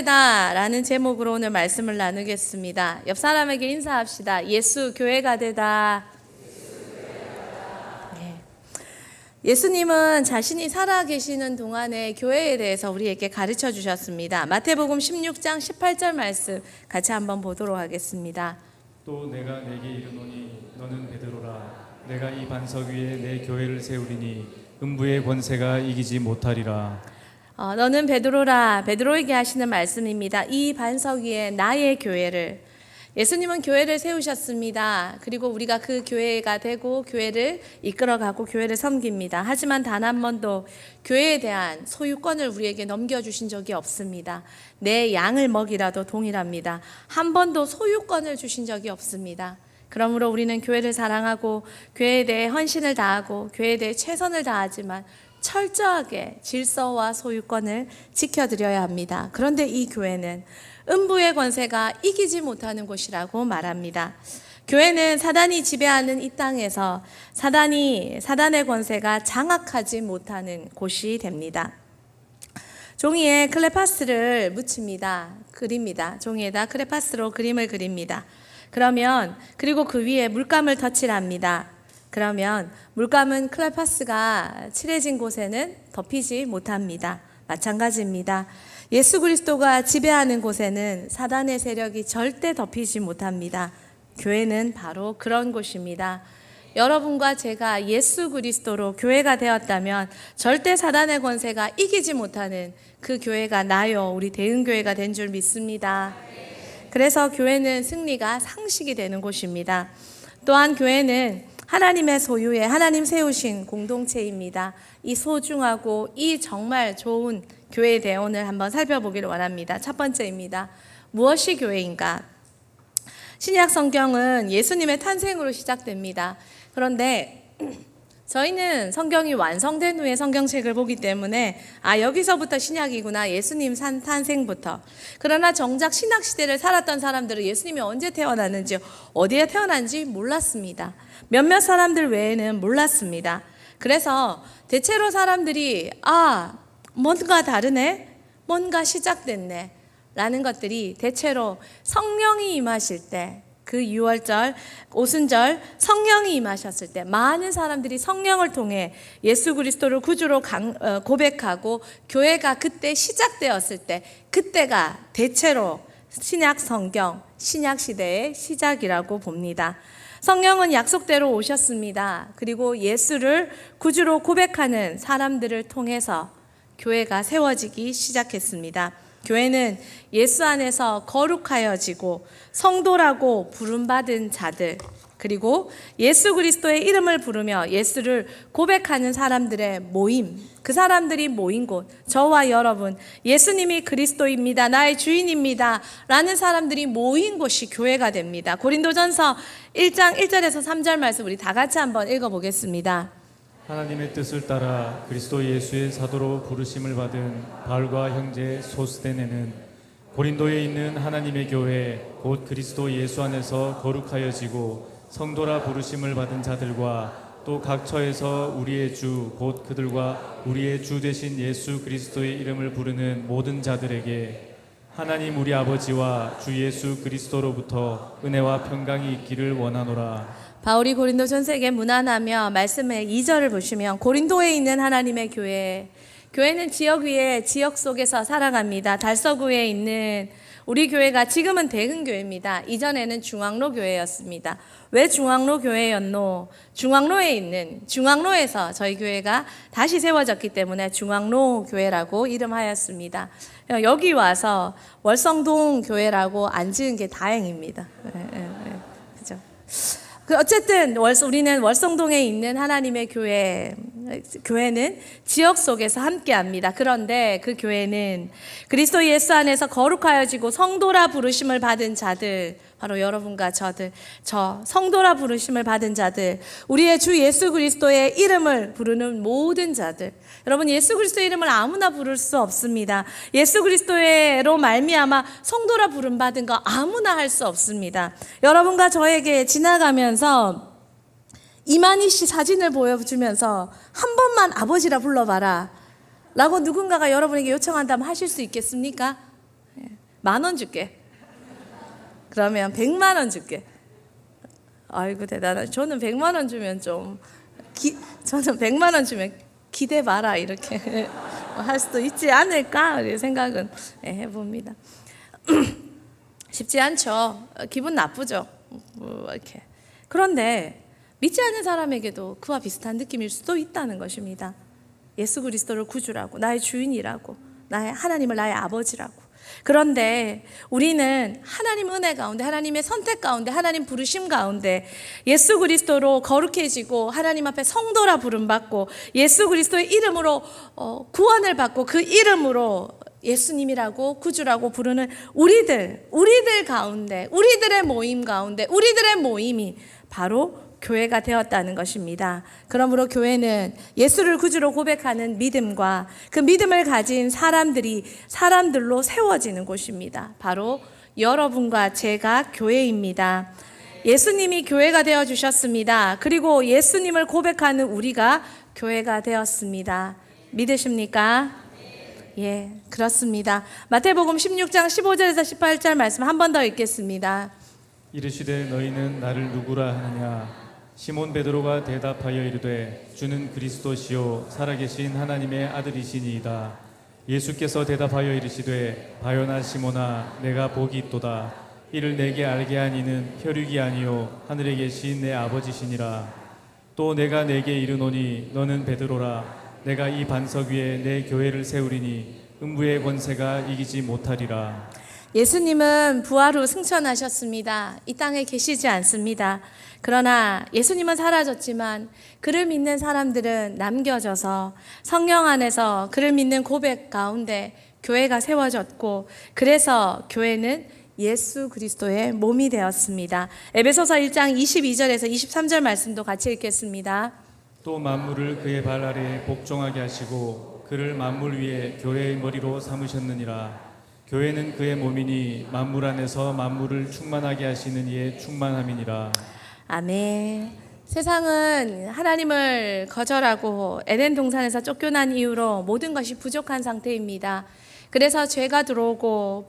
라는 제목으로 오늘 말씀을 나누겠습니다. 옆 사람에게 인사합시다. 예수 교회가 되다. 네. 예수님은 자신이 살아계시는 동안의 교회에 대해서 우리에게 가르쳐 주셨습니다. 마태복음 16장 18절 말씀 같이 한번 보도록 하겠습니다. 또 내가 내게 이르노니 너는 베드로라. 내가 이 반석 위에 내 교회를 세우리니 음부의 권세가 이기지 못하리라. 너는 베드로라. 베드로에게 하시는 말씀입니다. 이 반석 위에 나의 교회를. 예수님은 교회를 세우셨습니다. 그리고 우리가 그 교회가 되고 교회를 이끌어가고 교회를 섬깁니다. 하지만 단 한 번도 교회에 대한 소유권을 우리에게 넘겨주신 적이 없습니다. 내 양을 먹이라도 동일합니다. 한 번도 소유권을 주신 적이 없습니다. 그러므로 우리는 교회를 사랑하고 교회에 대해 헌신을 다하고 교회에 대해 최선을 다하지만 철저하게 질서와 소유권을 지켜드려야 합니다. 그런데 이 교회는 음부의 권세가 이기지 못하는 곳이라고 말합니다. 교회는 사단이 지배하는 이 땅에서 사단의 권세가 장악하지 못하는 곳이 됩니다. 종이에 클레파스를 묻힙니다. 그립니다. 종이에다 클레파스로 그림을 그립니다. 그리고 그 위에 물감을 덧칠합니다. 그러면 물감은 클레파스가 칠해진 곳에는 덮이지 못합니다. 마찬가지입니다. 예수 그리스도가 지배하는 곳에는 사단의 세력이 절대 덮이지 못합니다. 교회는 바로 그런 곳입니다. 여러분과 제가 예수 그리스도로 교회가 되었다면 절대 사단의 권세가 이기지 못하는 그 교회가 나요. 우리 대흥교회가 된 줄 믿습니다. 그래서 교회는 승리가 상식이 되는 곳입니다. 또한 교회는 하나님의 소유의 하나님 세우신 공동체입니다. 이 소중하고 이 정말 좋은 교회에 대해 오늘 한번 살펴보기를 원합니다. 첫 번째입니다. 무엇이 교회인가? 신약 성경은 예수님의 탄생으로 시작됩니다. 그런데 저희는 성경이 완성된 후에 성경책을 보기 때문에 여기서부터 신약이구나. 예수님 탄생부터. 그러나 정작 신약시대를 살았던 사람들은 예수님이 언제 태어났는지 어디에 태어난지 몰랐습니다. 몇몇 사람들 외에는 몰랐습니다. 그래서 대체로 사람들이 뭔가 다르네? 뭔가 시작됐네? 라는 것들이 대체로 성령이 임하실 때 그 6월절, 오순절 성령이 임하셨을 때 많은 사람들이 성령을 통해 예수 그리스도를 구주로 고백하고 교회가 그때 시작되었을 때 그때가 대체로 신약 성경, 신약 시대의 시작이라고 봅니다. 성령은 약속대로 오셨습니다. 그리고 예수를 구주로 고백하는 사람들을 통해서 교회가 세워지기 시작했습니다. 교회는 예수 안에서 거룩하여지고 성도라고 부름받은 자들, 그리고 예수 그리스도의 이름을 부르며 예수를 고백하는 사람들의 모임, 그 사람들이 모인 곳, 저와 여러분, 예수님이 그리스도입니다, 나의 주인입니다 라는 사람들이 모인 곳이 교회가 됩니다. 고린도전서 1장 1절에서 3절 말씀 우리 다 같이 한번 읽어보겠습니다. 하나님의 뜻을 따라 그리스도 예수의 사도로 부르심을 받은 바울과 형제 소스데네는 고린도에 있는 하나님의 교회 곧 그리스도 예수 안에서 거룩하여지고 성도라 부르심을 받은 자들과 또 각 처에서 우리의 주 곧 그들과 우리의 주 되신 예수 그리스도의 이름을 부르는 모든 자들에게 하나님 우리 아버지와 주 예수 그리스도로부터 은혜와 평강이 있기를 원하노라. 바울이 고린도 전세에게 문안하며 말씀의 2절을 보시면 고린도에 있는 하나님의 교회는 지역 위에 지역 속에서 살아갑니다. 달서구에 있는 우리 교회가 지금은 대흥교회입니다. 이전에는 중앙로 교회였습니다. 왜 중앙로 교회였노? 중앙로에서 저희 교회가 다시 세워졌기 때문에 중앙로 교회라고 이름하였습니다. 여기 와서 월성동 교회라고 안 지은 게 다행입니다. 그죠? 어쨌든 우리는 월성동에 있는 하나님의 교회는 지역 속에서 함께합니다. 그런데 그 교회는 그리스도 예수 안에서 거룩하여지고 성도라 부르심을 받은 자들, 바로 여러분과 저 성도라 부르심을 받은 자들, 우리의 주 예수 그리스도의 이름을 부르는 모든 자들. 여러분, 예수 그리스도의 이름을 아무나 부를 수 없습니다. 예수 그리스도로 말미암아 성도라 부름 받은 거 아무나 할 수 없습니다. 여러분과 저에게 지나가면서 이만희 씨 사진을 보여주면서 한 번만 아버지라 불러봐라 라고 누군가가 여러분에게 요청한다면 하실 수 있겠습니까? 10,000원 줄게. 그러면 100만 원 줄게. 아이고 대단하다. 저는 100만 원 주면 저는 100만 원 주면 기대 봐라 이렇게 할 수도 있지 않을까 생각은 해봅니다. 쉽지 않죠. 기분 나쁘죠. 이렇게. 그런데 믿지 않는 사람에게도 그와 비슷한 느낌일 수도 있다는 것입니다. 예수 그리스도를 구주라고, 나의 주인이라고, 나의 하나님을 나의 아버지라고. 그런데 우리는 하나님 은혜 가운데, 하나님의 선택 가운데, 하나님 부르심 가운데 예수 그리스도로 거룩해지고 하나님 앞에 성도라 부름받고 예수 그리스도의 이름으로 구원을 받고 그 이름으로 예수님이라고 구주라고 부르는 우리들 가운데, 우리들의 모임 가운데, 우리들의 모임이 바로 교회가 되었다는 것입니다. 그러므로 교회는 예수를 구주로 고백하는 믿음과 그 믿음을 가진 사람들로 세워지는 곳입니다. 바로 여러분과 제가 교회입니다. 예수님이 교회가 되어 주셨습니다. 그리고 예수님을 고백하는 우리가 교회가 되었습니다. 믿으십니까? 예, 그렇습니다. 마태복음 16장 15절에서 18절 말씀 한 번 더 읽겠습니다. 이르시되 너희는 나를 누구라 하느냐 시몬 베드로가 대답하여 이르되 주는 그리스도시요 살아계신 하나님의 아들이시니이다. 예수께서 대답하여 이르시되 바요나 시몬아 내가 복이 있도다. 이를 내게 알게 한 이는 혈육이 아니요 하늘에 계신 내 아버지시니라. 또 내가 내게 이르노니 너는 베드로라. 내가 이 반석 위에 내 교회를 세우리니 음부의 권세가 이기지 못하리라. 예수님은 부활 후 승천하셨습니다. 이 땅에 계시지 않습니다. 그러나 예수님은 사라졌지만 그를 믿는 사람들은 남겨져서 성령 안에서 그를 믿는 고백 가운데 교회가 세워졌고, 그래서 교회는 예수 그리스도의 몸이 되었습니다. 에베소서 1장 22절에서 23절 말씀도 같이 읽겠습니다. 또 만물을 그의 발 아래 복종하게 하시고 그를 만물 위에 교회의 머리로 삼으셨느니라. 교회는 그의 몸이니 만물 안에서 만물을 충만하게 하시는 이의 충만함이니라. 아멘. 세상은 하나님을 거절하고 에덴 동산에서 쫓겨난 이후로 모든 것이 부족한 상태입니다. 그래서 죄가 들어오고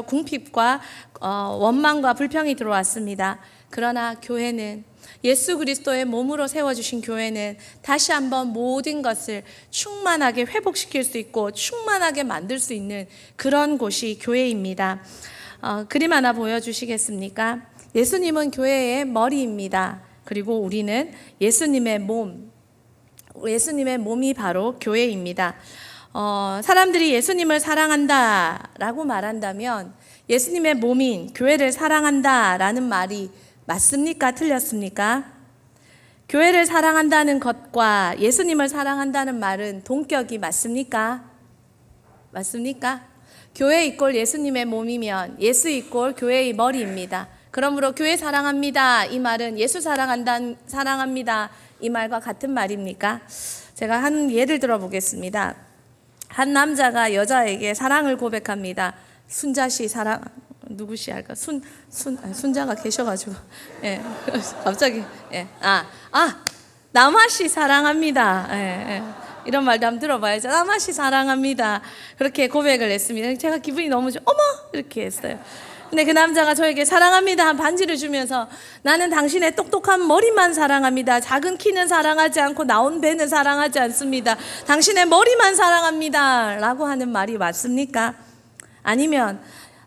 궁핍과 원망과 불평이 들어왔습니다. 그러나 교회는 예수 그리스도의 몸으로 세워주신 교회는 다시 한번 모든 것을 충만하게 회복시킬 수 있고 충만하게 만들 수 있는 그런 곳이 교회입니다. 그림 하나 보여주시겠습니까? 예수님은 교회의 머리입니다. 그리고 우리는 예수님의 몸이 바로 교회입니다. 사람들이 예수님을 사랑한다라고 말한다면 예수님의 몸인 교회를 사랑한다라는 말이 맞습니까? 틀렸습니까? 교회를 사랑한다는 것과 예수님을 사랑한다는 말은 동격이 맞습니까? 맞습니까? 교회 이꼴 예수님의 몸이면 예수 이꼴 교회의 머리입니다. 그러므로 교회 사랑합니다. 이 말은 예수 사랑합니다. 이 말과 같은 말입니까? 제가 한 예를 들어보겠습니다. 한 남자가 여자에게 사랑을 고백합니다. 순자씨 사랑, 누구시 할까? 순자가 계셔가지고, 예, 갑자기, 예, 남아씨 사랑합니다. 예, 예. 이런 말도 한번 들어봐야죠. 남아씨 사랑합니다. 그렇게 고백을 했습니다. 제가 기분이 너무 어머! 이렇게 했어요. 근데 그 남자가 저에게 사랑합니다 한 반지를 주면서 나는 당신의 똑똑한 머리만 사랑합니다. 작은 키는 사랑하지 않고 나온 배는 사랑하지 않습니다. 당신의 머리만 사랑합니다. 라고 하는 말이 맞습니까? 아니면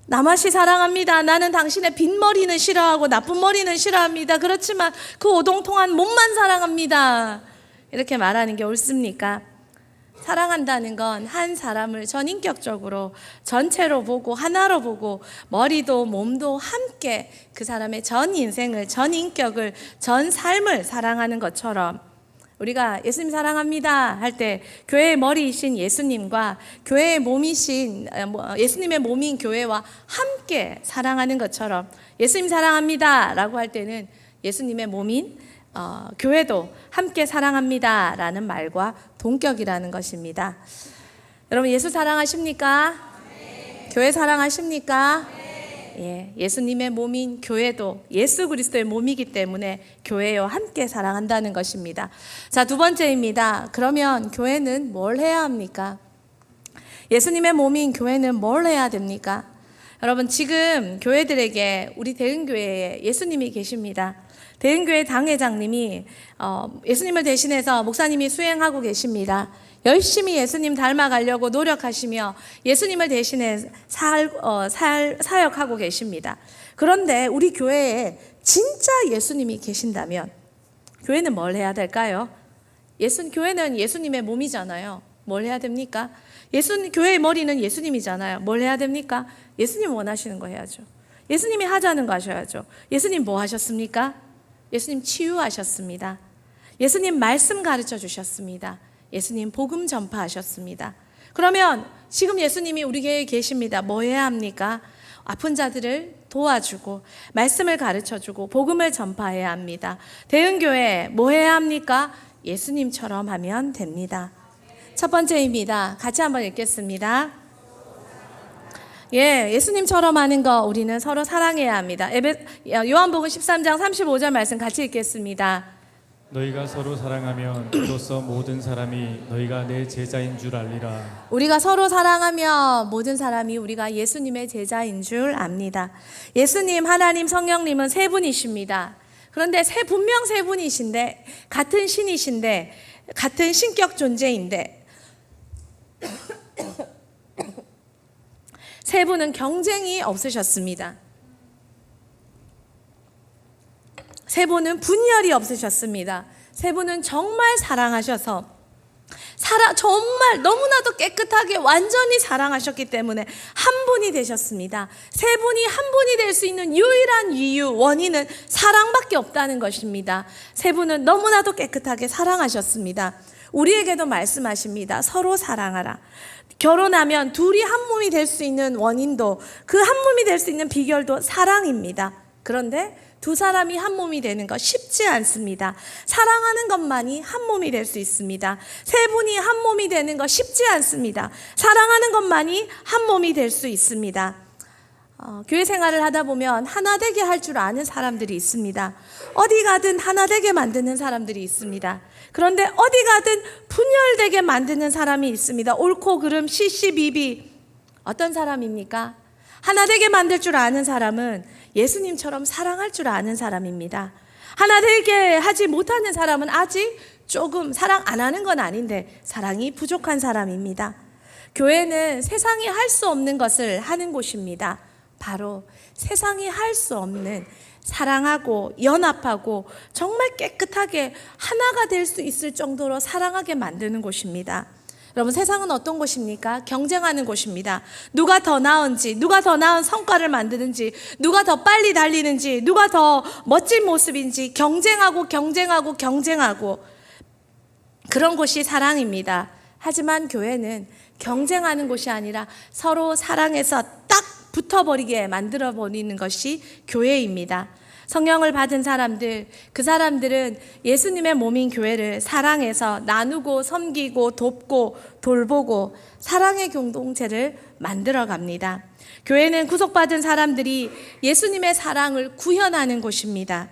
남아씨 사랑합니다. 나는 당신의 빈 머리는 싫어하고 나쁜 머리는 싫어합니다. 그렇지만 그 오동통한 몸만 사랑합니다. 이렇게 말하는 게 옳습니까? 사랑한다는 건 한 사람을 전인격적으로 전체로 보고 하나로 보고 머리도 몸도 함께 그 사람의 전 인생을, 전 인격을, 전 삶을 사랑하는 것처럼 우리가 예수님 사랑합니다 할 때 교회의 머리이신 예수님과 교회의 몸이신 예수님의 몸인 교회와 함께 사랑하는 것처럼 예수님 사랑합니다 라고 할 때는 예수님의 몸인 교회도 함께 사랑합니다 라는 말과 동격이라는 것입니다. 여러분 예수 사랑하십니까? 네. 교회 사랑하십니까? 네. 예, 예수님의 몸인 교회도 예수 그리스도의 몸이기 때문에 교회와 함께 사랑한다는 것입니다. 자, 두 번째입니다. 그러면 교회는 뭘 해야 합니까? 예수님의 몸인 교회는 뭘 해야 됩니까? 여러분, 지금 교회들에게 우리 대흥교회에 예수님이 계십니다. 대흥교회 당회장님이 예수님을 대신해서 목사님이 수행하고 계십니다. 열심히 예수님 닮아가려고 노력하시며 예수님을 대신해 사역하고 계십니다. 그런데 우리 교회에 진짜 예수님이 계신다면 교회는 뭘 해야 될까요? 교회는 예수님의 몸이잖아요. 뭘 해야 됩니까? 교회의 머리는 예수님이잖아요. 뭘 해야 됩니까? 예수님 원하시는 거 해야죠. 예수님이 하자는 거 하셔야죠. 예수님 뭐 하셨습니까? 예수님 치유하셨습니다. 예수님 말씀 가르쳐 주셨습니다. 예수님 복음 전파하셨습니다. 그러면 지금 예수님이 우리 교회에 계십니다. 뭐 해야 합니까? 아픈 자들을 도와주고 말씀을 가르쳐주고 복음을 전파해야 합니다. 대흥교회 뭐 해야 합니까? 예수님처럼 하면 됩니다. 첫 번째입니다. 같이 한번 읽겠습니다. 예수님처럼 하는 거 우리는 서로 사랑해야 합니다. 요한복음 13장 35절 말씀 같이 읽겠습니다. 너희가 서로 사랑하면 이로써 모든 사람이 너희가 내 제자인 줄 알리라. 우리가 서로 사랑하며 모든 사람이 우리가 예수님의 제자인 줄 압니다. 예수님, 하나님, 성령님은 세 분이십니다. 그런데 분명 세 분이신데, 같은 신이신데, 같은 신격 존재인데 세 분은 경쟁이 없으셨습니다. 세 분은 분열이 없으셨습니다. 세 분은 정말 사랑하셔서 정말 너무나도 깨끗하게 완전히 사랑하셨기 때문에 한 분이 되셨습니다. 세 분이 한 분이 될 수 있는 유일한 원인은 사랑밖에 없다는 것입니다. 세 분은 너무나도 깨끗하게 사랑하셨습니다. 우리에게도 말씀하십니다. 서로 사랑하라. 결혼하면 둘이 한 몸이 될 수 있는 원인도, 그 한 몸이 될 수 있는 비결도 사랑입니다. 그런데 두 사람이 한 몸이 되는 것 쉽지 않습니다. 사랑하는 것만이 한 몸이 될 수 있습니다. 세 분이 한 몸이 되는 것 쉽지 않습니다. 사랑하는 것만이 한 몸이 될 수 있습니다. 교회 생활을 하다 보면 하나 되게 할 줄 아는 사람들이 있습니다. 어디 가든 하나 되게 만드는 사람들이 있습니다. 그런데 어디 가든 분열되게 만드는 사람이 있습니다. 옳고 그름, 시시비비. 어떤 사람입니까? 하나 되게 만들 줄 아는 사람은 예수님처럼 사랑할 줄 아는 사람입니다. 하나 되게 하지 못하는 사람은 아직 조금 사랑 안 하는 건 아닌데 사랑이 부족한 사람입니다. 교회는 세상이 할 수 없는 것을 하는 곳입니다. 바로 세상이 할 수 없는 사랑하고 연합하고 정말 깨끗하게 하나가 될 수 있을 정도로 사랑하게 만드는 곳입니다. 여러분, 세상은 어떤 곳입니까? 경쟁하는 곳입니다. 누가 더 나은지, 누가 더 나은 성과를 만드는지, 누가 더 빨리 달리는지, 누가 더 멋진 모습인지 경쟁하고 그런 곳이 사랑입니다. 하지만 교회는 경쟁하는 곳이 아니라 서로 사랑해서 딱 붙어버리게 만들어버리는 것이 교회입니다. 성령을 받은 사람들, 그 사람들은 예수님의 몸인 교회를 사랑해서 나누고 섬기고 돕고 돌보고 사랑의 공동체를 만들어 갑니다. 교회는 구속받은 사람들이 예수님의 사랑을 구현하는 곳입니다.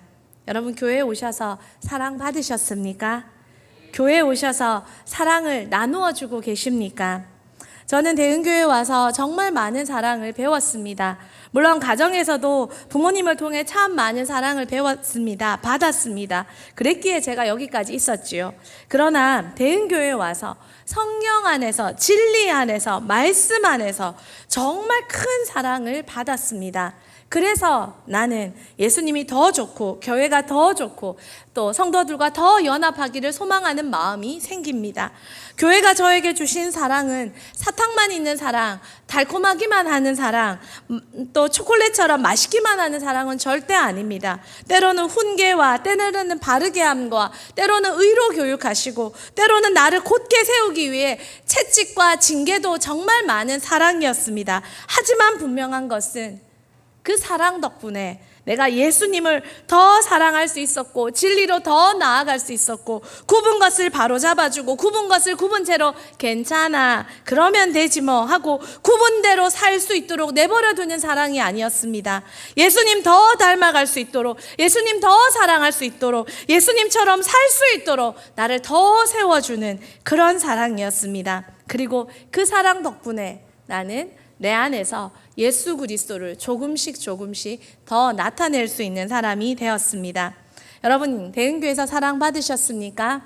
여러분, 교회에 오셔서 사랑 받으셨습니까? 교회에 오셔서 사랑을 나누어 주고 계십니까? 저는 대흥교회에 와서 정말 많은 사랑을 배웠습니다. 물론 가정에서도 부모님을 통해 참 많은 사랑을 배웠습니다. 받았습니다. 그랬기에 제가 여기까지 있었지요. 그러나 대흥교회에 와서 성령 안에서, 진리 안에서, 말씀 안에서 정말 큰 사랑을 받았습니다. 그래서 나는 예수님이 더 좋고 교회가 더 좋고 또 성도들과 더 연합하기를 소망하는 마음이 생깁니다. 교회가 저에게 주신 사랑은 사탕만 있는 사랑, 달콤하기만 하는 사랑, 또 초콜릿처럼 맛있기만 하는 사랑은 절대 아닙니다. 때로는 훈계와, 때로는 바르게 함과, 때로는 의로 교육하시고, 때로는 나를 곧게 세우기 위해 채찍과 징계도 정말 많은 사랑이었습니다. 하지만 분명한 것은 그 사랑 덕분에 내가 예수님을 더 사랑할 수 있었고 진리로 더 나아갈 수 있었고 굽은 것을 바로 잡아주고 굽은 것을 굽은 채로 괜찮아 그러면 되지 뭐 하고 굽은 대로 살 수 있도록 내버려두는 사랑이 아니었습니다. 예수님 더 닮아갈 수 있도록 예수님 더 사랑할 수 있도록 예수님처럼 살 수 있도록 나를 더 세워주는 그런 사랑이었습니다. 그리고 그 사랑 덕분에 나는 내 안에서 예수 그리스도를 조금씩 더 나타낼 수 있는 사람이 되었습니다. 여러분, 대흥교회에서 사랑받으셨습니까?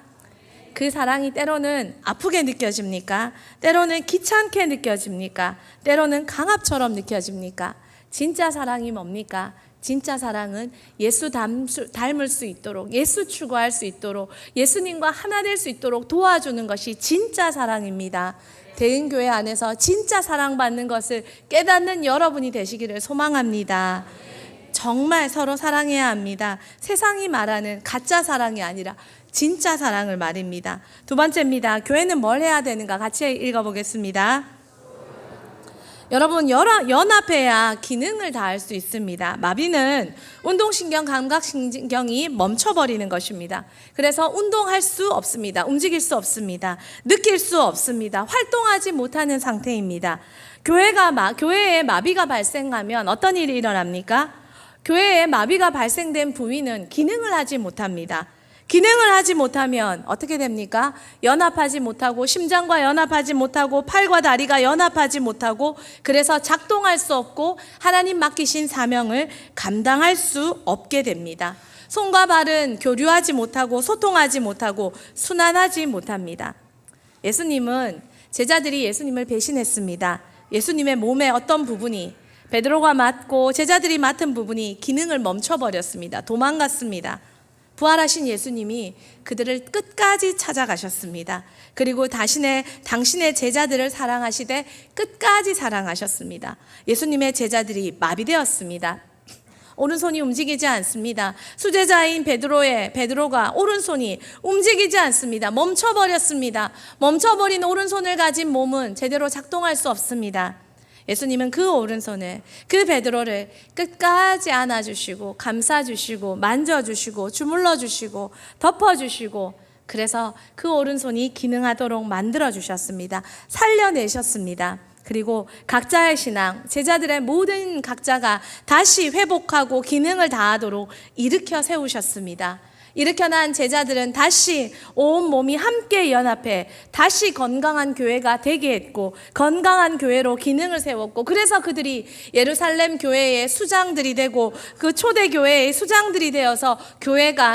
그 사랑이 때로는 아프게 느껴집니까? 때로는 귀찮게 느껴집니까? 때로는 강압처럼 느껴집니까? 진짜 사랑이 뭡니까? 진짜 사랑은 예수 닮을 수 있도록, 예수 추구할 수 있도록, 예수님과 하나 될 수 있도록 도와주는 것이 진짜 사랑입니다. 대흥교회 안에서 진짜 사랑받는 것을 깨닫는 여러분이 되시기를 소망합니다. 정말 서로 사랑해야 합니다. 세상이 말하는 가짜 사랑이 아니라 진짜 사랑을 말입니다. 두 번째입니다. 교회는 뭘 해야 되는가? 같이 읽어보겠습니다. 여러분, 연합해야 기능을 다할 수 있습니다. 마비는 운동신경, 감각신경이 멈춰버리는 것입니다. 그래서 운동할 수 없습니다. 움직일 수 없습니다. 느낄 수 없습니다. 활동하지 못하는 상태입니다. 교회에 마비가 발생하면 어떤 일이 일어납니까? 교회에 마비가 발생된 부위는 기능을 하지 못합니다. 기능을 하지 못하면 어떻게 됩니까? 연합하지 못하고, 심장과 연합하지 못하고, 팔과 다리가 연합하지 못하고, 그래서 작동할 수 없고 하나님 맡기신 사명을 감당할 수 없게 됩니다. 손과 발은 교류하지 못하고, 소통하지 못하고, 순환하지 못합니다. 예수님은, 제자들이 예수님을 배신했습니다. 예수님의 몸의 어떤 부분이, 베드로가 맡고 제자들이 맡은 부분이 기능을 멈춰버렸습니다. 도망갔습니다. 부활하신 예수님이 그들을 끝까지 찾아가셨습니다. 그리고 당신의 제자들을 사랑하시되 끝까지 사랑하셨습니다. 예수님의 제자들이 마비되었습니다. 오른손이 움직이지 않습니다. 수제자인 베드로가 오른손이 움직이지 않습니다. 멈춰버렸습니다. 멈춰버린 오른손을 가진 몸은 제대로 작동할 수 없습니다. 예수님은 그 오른손을, 그 베드로를 끝까지 안아주시고 감싸주시고 만져주시고 주물러주시고 덮어주시고, 그래서 그 오른손이 기능하도록 만들어주셨습니다. 살려내셨습니다. 그리고 각자의 신앙, 제자들의 모든 각자가 다시 회복하고 기능을 다하도록 일으켜 세우셨습니다. 일으켜난 제자들은 다시 온 몸이 함께 연합해 다시 건강한 교회가 되게 했고, 건강한 교회로 기능을 세웠고, 그래서 그들이 예루살렘 교회의 수장들이 되고 그 초대 교회의 수장들이 되어서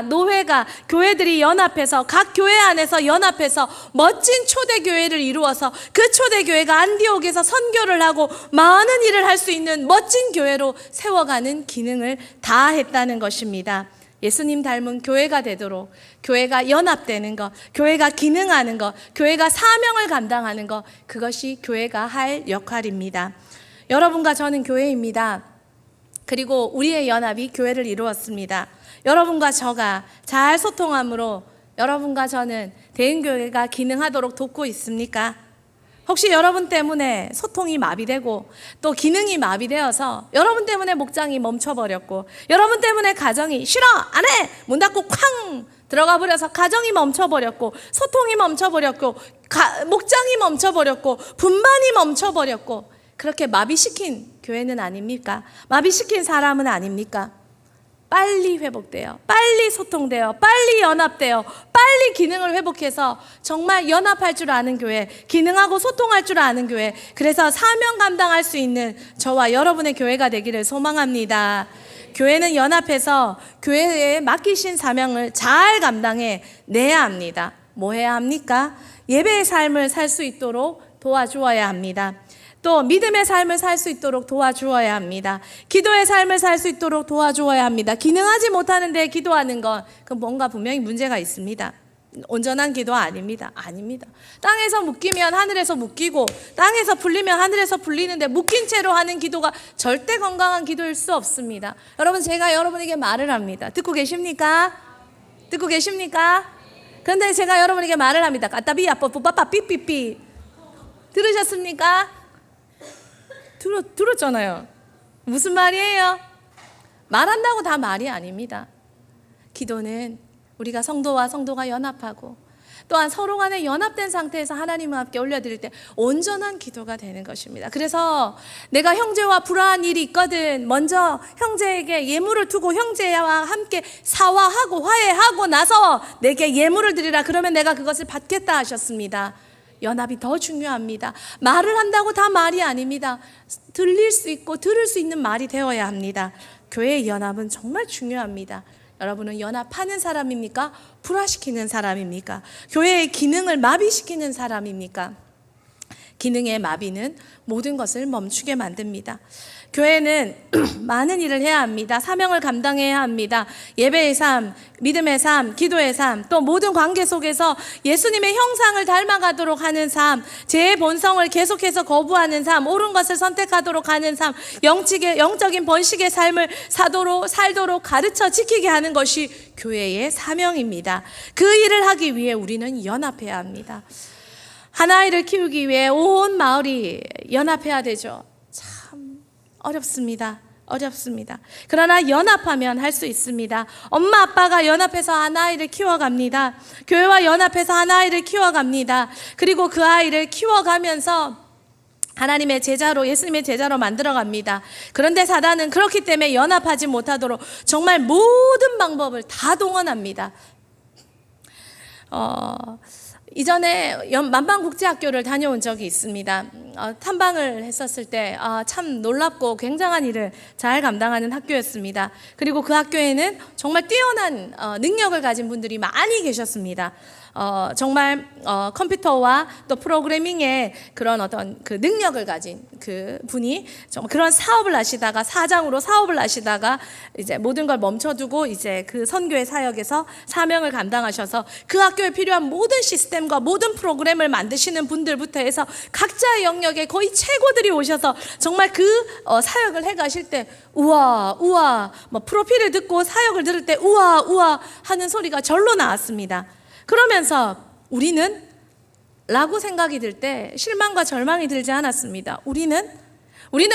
노회가 교회들이 연합해서 각 교회 안에서 연합해서 멋진 초대 교회를 이루어서 그 초대 교회가 안디옥에서 선교를 하고 많은 일을 할 수 있는 멋진 교회로 세워가는 기능을 다했다는 것입니다. 예수님 닮은 교회가 되도록, 교회가 연합되는 것, 교회가 기능하는 것, 교회가 사명을 감당하는 것, 그것이 교회가 할 역할입니다. 여러분과 저는 교회입니다. 그리고 우리의 연합이 교회를 이루었습니다. 여러분과 저가 잘 소통함으로 여러분과 저는 대흥교회가 기능하도록 돕고 있습니까? 혹시 여러분 때문에 소통이 마비되고 또 기능이 마비되어서 여러분 때문에 목장이 멈춰버렸고, 여러분 때문에 가정이 싫어 안 해 문 닫고 쾅 들어가 버려서 가정이 멈춰버렸고, 소통이 멈춰버렸고, 목장이 멈춰버렸고, 분반이 멈춰버렸고, 그렇게 마비시킨 교회는 아닙니까? 마비시킨 사람은 아닙니까? 빨리 회복돼요. 빨리 소통돼요. 빨리 연합돼요. 빨리 기능을 회복해서 정말 연합할 줄 아는 교회, 기능하고 소통할 줄 아는 교회, 그래서 사명 감당할 수 있는 저와 여러분의 교회가 되기를 소망합니다. 교회는 연합해서 교회에 맡기신 사명을 잘 감당해 내야 합니다. 뭐 해야 합니까? 예배의 삶을 살 수 있도록 도와주어야 합니다. 또 믿음의 삶을 살 수 있도록 도와주어야 합니다. 기도의 삶을 살 수 있도록 도와주어야 합니다. 기능하지 못하는데 기도하는 건 그건 뭔가 분명히 문제가 있습니다. 온전한 기도 아닙니다. 땅에서 묶이면 하늘에서 묶이고, 땅에서 풀리면 하늘에서 풀리는데 묶인 채로 하는 기도가 절대 건강한 기도일 수 없습니다. 여러분, 제가 여러분에게 말을 합니다. 듣고 계십니까? 그런데 제가 여러분에게 말을 합니다. 까따비야 뽀뽀빠빠 삐삐삐. 들으셨습니까? 들었잖아요. 무슨 말이에요? 말한다고 다 말이 아닙니다. 기도는 우리가 성도가 연합하고 또한 서로 간에 연합된 상태에서 하나님과 함께 올려드릴 때 온전한 기도가 되는 것입니다. 그래서 내가 형제와 불화한 일이 있거든, 먼저 형제에게 예물을 두고 형제와 함께 사화하고 화해하고 나서 내게 예물을 드리라. 그러면 내가 그것을 받겠다 하셨습니다. 연합이 더 중요합니다. 말을 한다고 다 말이 아닙니다. 들릴 수 있고 들을 수 있는 말이 되어야 합니다. 교회의 연합은 정말 중요합니다. 여러분은 연합하는 사람입니까? 불화시키는 사람입니까? 교회의 기능을 마비시키는 사람입니까? 기능의 마비는 모든 것을 멈추게 만듭니다. 교회는 많은 일을 해야 합니다. 사명을 감당해야 합니다. 예배의 삶, 믿음의 삶, 기도의 삶, 또 모든 관계 속에서 예수님의 형상을 닮아가도록 하는 삶, 제 본성을 계속해서 거부하는 삶, 옳은 것을 선택하도록 하는 삶, 영적인 번식의 삶을 살도록 가르쳐 지키게 하는 것이 교회의 사명입니다. 그 일을 하기 위해 우리는 연합해야 합니다. 한 아이를 키우기 위해 온 마을이 연합해야 되죠. 참 어렵습니다. 그러나 연합하면 할 수 있습니다. 엄마 아빠가 연합해서 한 아이를 키워갑니다. 교회와 연합해서 한 아이를 키워갑니다. 그리고 그 아이를 키워가면서 하나님의 제자로, 예수님의 제자로 만들어갑니다. 그런데 사단은 그렇기 때문에 연합하지 못하도록 정말 모든 방법을 다 동원합니다. 이전에 만방국제학교를 다녀온 적이 있습니다. 탐방을 했었을 때 참 놀랍고 굉장한 일을 잘 감당하는 학교였습니다. 그리고 그 학교에는 정말 뛰어난 능력을 가진 분들이 많이 계셨습니다. 정말 컴퓨터와 또 프로그래밍의 그런 어떤 그 능력을 가진 그 분이 정말 그런 사업을 하시다가 사장으로 사업을 하시다가 이제 모든 걸 멈춰두고 이제 그 선교의 사역에서 사명을 감당하셔서 그 학교에 필요한 모든 시스템과 모든 프로그램을 만드시는 분들부터 해서 각자의 영역에 거의 최고들이 오셔서 정말 그 사역을 해가실 때 우와 뭐 프로필을 듣고 사역을 들을 때 우와 하는 소리가 절로 나왔습니다. 그러면서 우리는 라고 생각이 들 때 실망과 절망이 들지 않았습니다. 우리는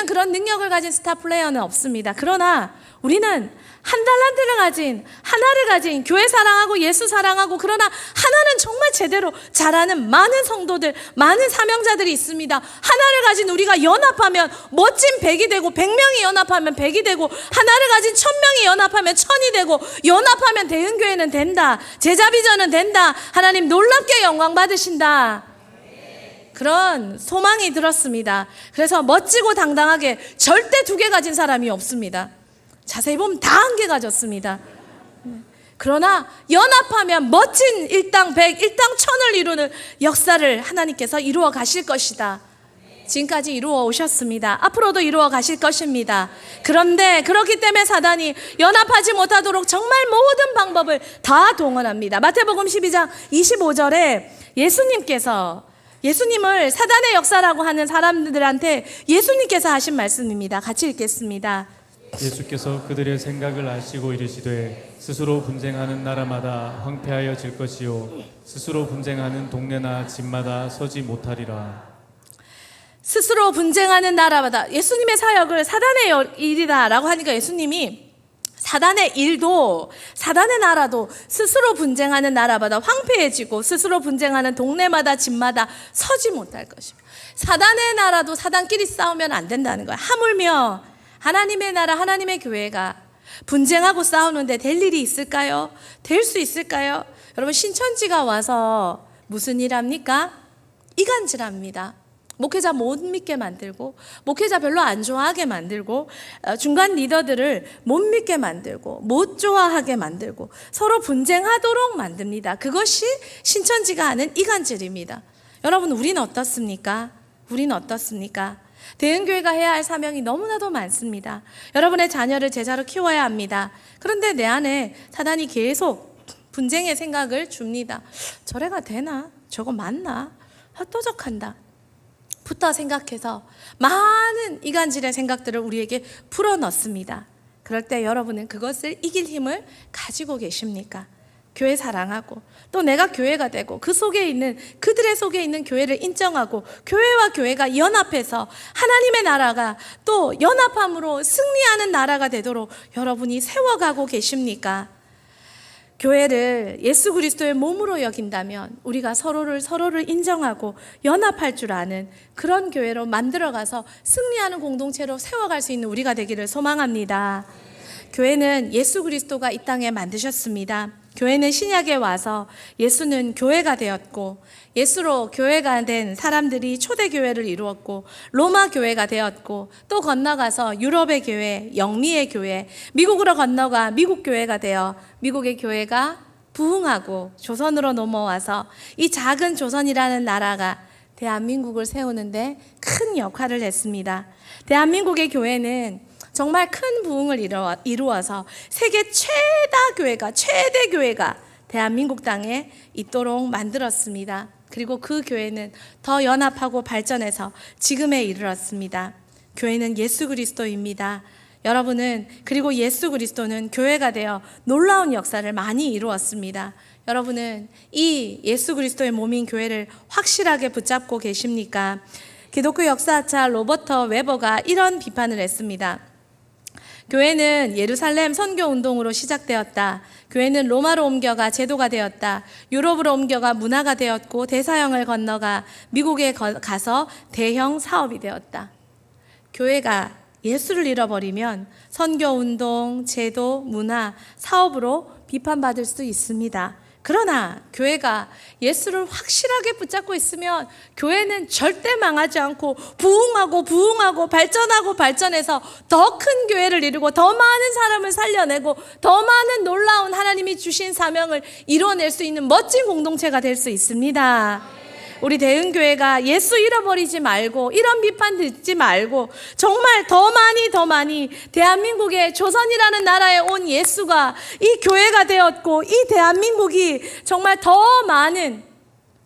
그런 능력을 가진 스타 플레이어는 없습니다. 그러나 우리는 한 달란트를 가진, 하나를 가진, 교회 사랑하고 예수 사랑하고 그러나 하나는 정말 제대로 잘하는 많은 성도들, 많은 사명자들이 있습니다. 하나를 가진 우리가 연합하면 멋진 100이 되고 100명이 연합하면 100이 되고 하나를 가진 1000명이 연합하면 1000이 되고 연합하면 대흥교회는 된다. 제자비전은 된다. 하나님 놀랍게 영광 받으신다. 그런 소망이 들었습니다. 그래서 멋지고 당당하게 절대 2개 가진 사람이 없습니다. 자세히 보면 다 1개 가졌습니다. 그러나 연합하면 멋진 일당 100, 일당 1000을 이루는 역사를 하나님께서 이루어 가실 것이다. 지금까지 이루어 오셨습니다. 앞으로도 이루어 가실 것입니다. 그런데 그렇기 때문에 사단이 연합하지 못하도록 정말 모든 방법을 다 동원합니다. 마태복음 12장 25절에 예수님을 사단의 역사라고 하는 사람들한테 예수님께서 하신 말씀입니다. 같이 읽겠습니다. 예수께서 그들의 생각을 아시고 이르시되 스스로 분쟁하는 나라마다 황폐하여질 것이요 스스로 분쟁하는 동네나 집마다 서지 못하리라. 스스로 분쟁하는 나라마다 예수님의 사역을 사단의 일이다라고 하니까 예수님이 사단의 일도 사단의 나라도 스스로 분쟁하는 나라마다 황폐해지고 스스로 분쟁하는 동네마다 집마다 서지 못할 것입니다. 사단의 나라도 사단끼리 싸우면 안 된다는 거예요. 하물며 하나님의 나라, 하나님의 교회가 분쟁하고 싸우는데 될 일이 있을까요? 될 수 있을까요? 여러분 신천지가 와서 무슨 일 합니까? 이간질합니다. 목회자 못 믿게 만들고 목회자 별로 안 좋아하게 만들고 중간 리더들을 못 믿게 만들고 못 좋아하게 만들고 서로 분쟁하도록 만듭니다. 그것이 신천지가 하는 이간질입니다. 여러분 우리는 어떻습니까? 대흥교회가 해야 할 사명이 너무나도 많습니다. 여러분의 자녀를 제자로 키워야 합니다. 그런데 내 안에 사단이 계속 분쟁의 생각을 줍니다. 저래가 되나? 저거 맞나? 헛도적한다. 부터 생각해서 많은 이간질의 생각들을 우리에게 풀어넣습니다. 그럴 때 여러분은 그것을 이길 힘을 가지고 계십니까? 교회 사랑하고 또 내가 교회가 되고 그들의 속에 있는 교회를 인정하고 교회와 교회가 연합해서 하나님의 나라가 또 연합함으로 승리하는 나라가 되도록 여러분이 세워가고 계십니까? 교회를 예수 그리스도의 몸으로 여긴다면 우리가 서로를 인정하고 연합할 줄 아는 그런 교회로 만들어가서 승리하는 공동체로 세워갈 수 있는 우리가 되기를 소망합니다. 교회는 예수 그리스도가 이 땅에 만드셨습니다. 교회는 신약에 와서 예수는 교회가 되었고, 예수로 교회가 된 사람들이 초대교회를 이루었고, 로마 교회가 되었고, 또 건너가서 유럽의 교회, 영미의 교회, 미국으로 건너가 미국 교회가 되어 미국의 교회가 부흥하고 조선으로 넘어와서 이 작은 조선이라는 나라가 대한민국을 세우는데 큰 역할을 했습니다. 대한민국의 교회는 정말 큰 부흥을 이루어서 세계 최대 교회가 대한민국 땅에 있도록 만들었습니다. 그리고 그 교회는 더 연합하고 발전해서 지금에 이르렀습니다. 교회는 예수 그리스도입니다. 여러분은, 그리고 예수 그리스도는 교회가 되어 놀라운 역사를 많이 이루었습니다. 여러분은 이 예수 그리스도의 몸인 교회를 확실하게 붙잡고 계십니까? 기독교 역사학자 로버트 웨버가 이런 비판을 했습니다. 교회는 예루살렘 선교 운동으로 시작되었다. 교회는 로마로 옮겨가 제도가 되었다. 유럽으로 옮겨가 문화가 되었고, 대서양을 건너가 미국에 가서 대형 사업이 되었다. 교회가 예수를 잃어버리면 선교 운동, 제도, 문화, 사업으로 비판받을 수 있습니다. 그러나 교회가 예수를 확실하게 붙잡고 있으면 교회는 절대 망하지 않고 부흥하고 발전해서 더 큰 교회를 이루고 더 많은 사람을 살려내고 더 많은 놀라운 하나님이 주신 사명을 이루어낼 수 있는 멋진 공동체가 될 수 있습니다. 우리 대흥교회가 예수 잃어버리지 말고, 이런 비판 듣지 말고, 정말 더 많이 대한민국의 조선이라는 나라에 온 예수가 이 교회가 되었고, 이 대한민국이 정말 더 많은,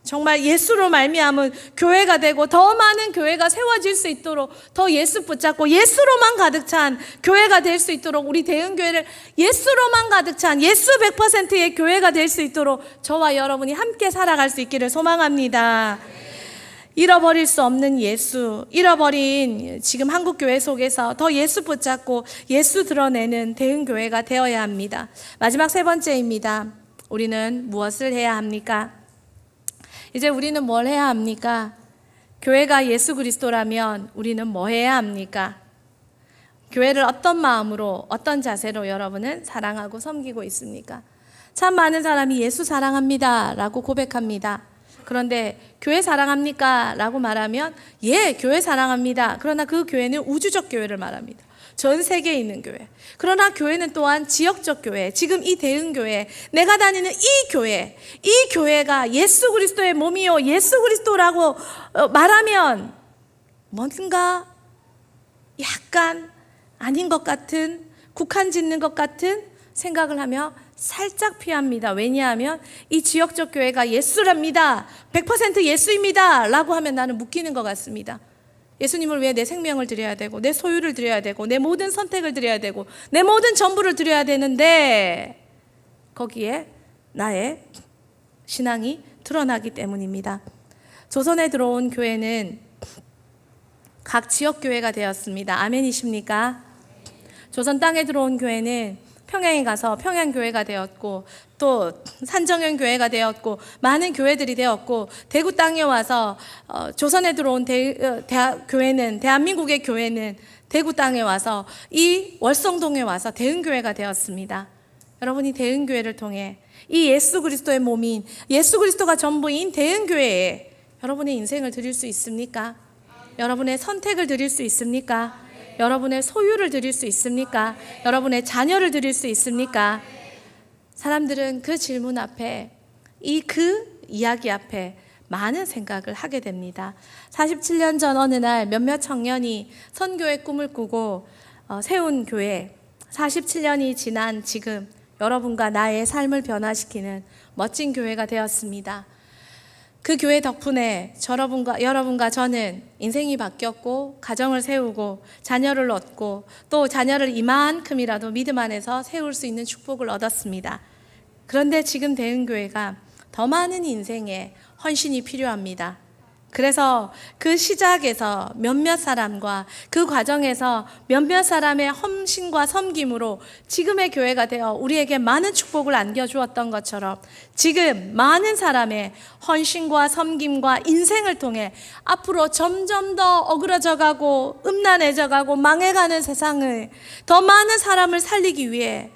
정말 예수로 말미암은 교회가 되고 더 많은 교회가 세워질 수 있도록, 더 예수 붙잡고 예수로만 가득 찬 교회가 될 수 있도록, 우리 대흥교회를 예수로만 가득 찬 예수 100%의 교회가 될 수 있도록 저와 여러분이 함께 살아갈 수 있기를 소망합니다. 잃어버릴 수 없는 예수, 잃어버린 지금 한국교회 속에서 더 예수 붙잡고 예수 드러내는 대흥교회가 되어야 합니다. 마지막 세 번째입니다. 우리는 무엇을 해야 합니까? 이제 우리는 뭘 해야 합니까? 교회가 예수 그리스도라면 우리는 뭐 해야 합니까? 교회를 어떤 마음으로, 어떤 자세로 여러분은 사랑하고 섬기고 있습니까? 참 많은 사람이 예수 사랑합니다 라고 고백합니다. 그런데 교회 사랑합니까? 라고 말하면 예, 교회 사랑합니다. 그러나 그 교회는 우주적 교회를 말합니다. 전 세계에 있는 교회. 그러나 교회는 또한 지역적 교회, 지금 이 대흥교회, 내가 다니는 이 교회가 예수 그리스도의 몸이요 예수 그리스도라고 말하면 뭔가 약간 아닌 것 같은, 국한 짓는 것 같은 생각을 하며 살짝 피합니다. 왜냐하면 이 지역적 교회가 예수랍니다, 100% 예수입니다 라고 하면 나는 묶이는 것 같습니다. 예수님을 위해 내 생명을 드려야 되고, 내 소유를 드려야 되고, 내 모든 선택을 드려야 되고, 내 모든 전부를 드려야 되는데 거기에 나의 신앙이 드러나기 때문입니다. 조선에 들어온 교회는 각 지역교회가 되었습니다. 아멘이십니까? 조선 땅에 들어온 교회는 평양에 가서 평양교회가 되었고, 또 산정현 교회가 되었고, 많은 교회들이 되었고, 대구 땅에 와서 조선에 들어온 교회는, 대한민국의 교회는 대구 땅에 와서 이 월성동에 와서 대흥교회가 되었습니다. 여러분이 대흥교회를 통해 이 예수 그리스도의 몸인, 예수 그리스도가 전부인 대흥교회에 여러분의 인생을 드릴 수 있습니까? 여러분의 선택을 드릴 수 있습니까? 여러분의 소유를 드릴 수 있습니까? 여러분의 자녀를 드릴 수 있습니까? 사람들은 그 질문 앞에, 그 이야기 앞에 많은 생각을 하게 됩니다. 47년 전 어느 날 몇몇 청년이 선교의 꿈을 꾸고 세운 교회, 47년이 지난 지금 여러분과 나의 삶을 변화시키는 멋진 교회가 되었습니다. 그 교회 덕분에 여러분과 저는 인생이 바뀌었고, 가정을 세우고, 자녀를 얻고, 또 자녀를 이만큼이라도 믿음 안에서 세울 수 있는 축복을 얻었습니다. 그런데 지금 대흥교회가 더 많은 인생에 헌신이 필요합니다. 그래서 그 시작에서 몇몇 사람과 그 과정에서 몇몇 사람의 헌신과 섬김으로 지금의 교회가 되어 우리에게 많은 축복을 안겨주었던 것처럼, 지금 많은 사람의 헌신과 섬김과 인생을 통해 앞으로 점점 더 어그러져가고 음란해져가고 망해가는 세상을 더 많은 사람을 살리기 위해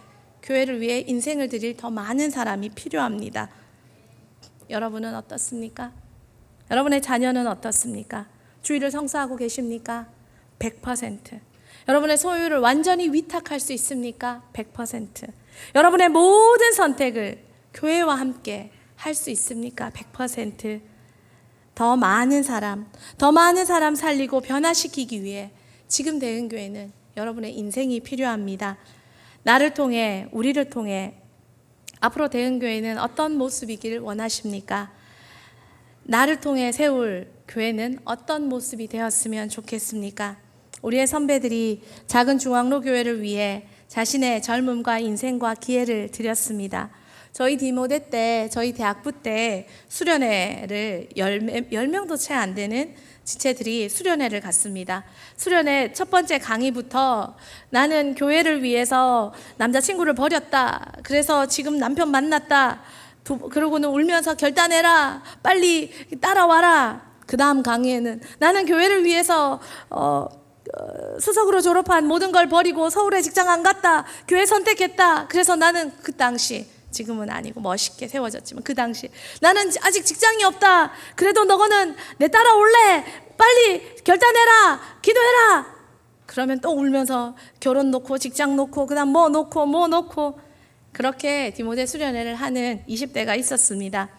교회를 위해 인생을 드릴 더 많은 사람이 필요합니다. 여러분은 어떻습니까? 여러분의 자녀는 어떻습니까? 주일을 성수하고 계십니까? 100%. 여러분의 소유를 완전히 위탁할 수 있습니까? 100%. 여러분의 모든 선택을 교회와 함께 할 수 있습니까? 100%. 더 많은 사람 살리고 변화시키기 위해 지금 대흥교회는 여러분의 인생이 필요합니다. 나를 통해, 우리를 통해 앞으로 대흥교회는 어떤 모습이길 원하십니까? 나를 통해 세울 교회는 어떤 모습이 되었으면 좋겠습니까? 우리의 선배들이 작은 중앙로 교회를 위해 자신의 젊음과 인생과 기회를 드렸습니다. 저희 디모데 때, 저희 대학부 때 수련회를 10명도 채 안 되는 지체들이 수련회를 갔습니다. 수련회 첫 번째 강의부터 나는 교회를 위해서 남자친구를 버렸다. 그래서 지금 남편 만났다. 그러고는 울면서 결단해라. 빨리 따라와라. 그 다음 강의에는 나는 교회를 위해서 수석으로 졸업한 모든 걸 버리고 서울에 직장 안 갔다. 교회 선택했다. 그래서 나는 그 당시, 지금은 아니고 멋있게 세워졌지만 그 당시 나는 아직 직장이 없다. 그래도 너는 내 따라올래. 빨리 결단해라. 기도해라. 그러면 또 울면서 결혼 놓고 직장 놓고 그다음 뭐 놓고 그렇게 디모데 수련회를 하는 20대가 있었습니다.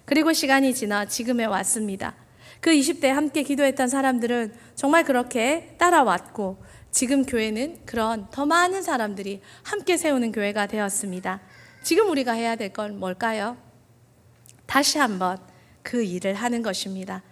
그리고 시간이 지나 지금에 왔습니다. 그 20대에 함께 기도했던 사람들은 정말 그렇게 따라왔고 지금 교회는 그런 더 많은 사람들이 함께 세우는 교회가 되었습니다. 지금 우리가 해야 될 건 뭘까요? 다시 한번 그 일을 하는 것입니다.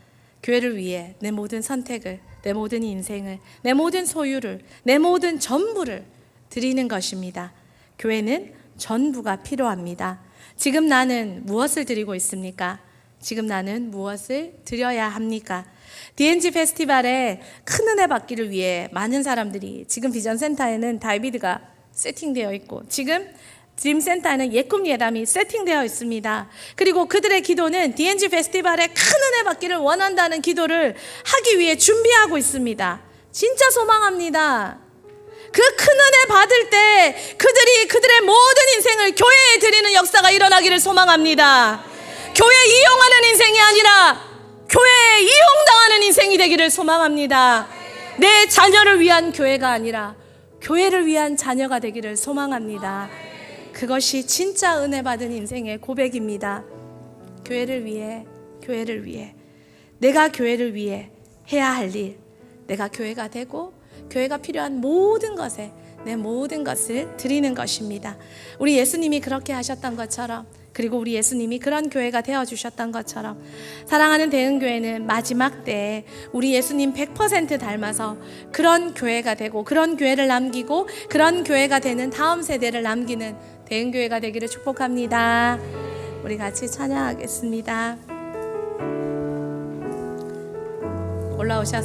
교회를 위해 내 모든 선택을, 내 모든 인생을, 내 모든 소유를, 내 모든 전부를 드리는 것입니다. 교회는 전부가 필요합니다. 지금 나는 무엇을 드리고 있습니까? 지금 나는 무엇을 드려야 합니까? DNG 페스티벌에 큰 은혜 받기를 위해 많은 사람들이 지금 비전센터에는 다이비드가 세팅되어 있고 지금 드림센터에는 예꿈 예담이 세팅되어 있습니다. 그리고 그들의 기도는 DNG 페스티벌에 큰 은혜 받기를 원한다는 기도를 하기 위해 준비하고 있습니다. 진짜 소망합니다. 그 큰 은혜 받을 때 그들이 그들의 모든 인생을 교회에 드리는 역사가 일어나기를 소망합니다. 교회 이용하는 인생이 아니라 교회에 이용당하는 인생이 되기를 소망합니다. 내 자녀를 위한 교회가 아니라 교회를 위한 자녀가 되기를 소망합니다. 그것이 진짜 은혜 받은 인생의 고백입니다. 교회를 위해 내가 교회를 위해 해야 할 일, 내가 교회가 되고 교회가 필요한 모든 것에 내 모든 것을 드리는 것입니다. 우리 예수님이 그렇게 하셨던 것처럼, 그리고 우리 예수님이 그런 교회가 되어주셨던 것처럼 사랑하는 대흥교회는 마지막 때에 우리 예수님 100% 닮아서 그런 교회가 되고 그런 교회를 남기고 그런 교회가 되는 다음 세대를 남기는 대흥교회가 되기를 축복합니다. 우리 같이 찬양하겠습니다. 올라오셔서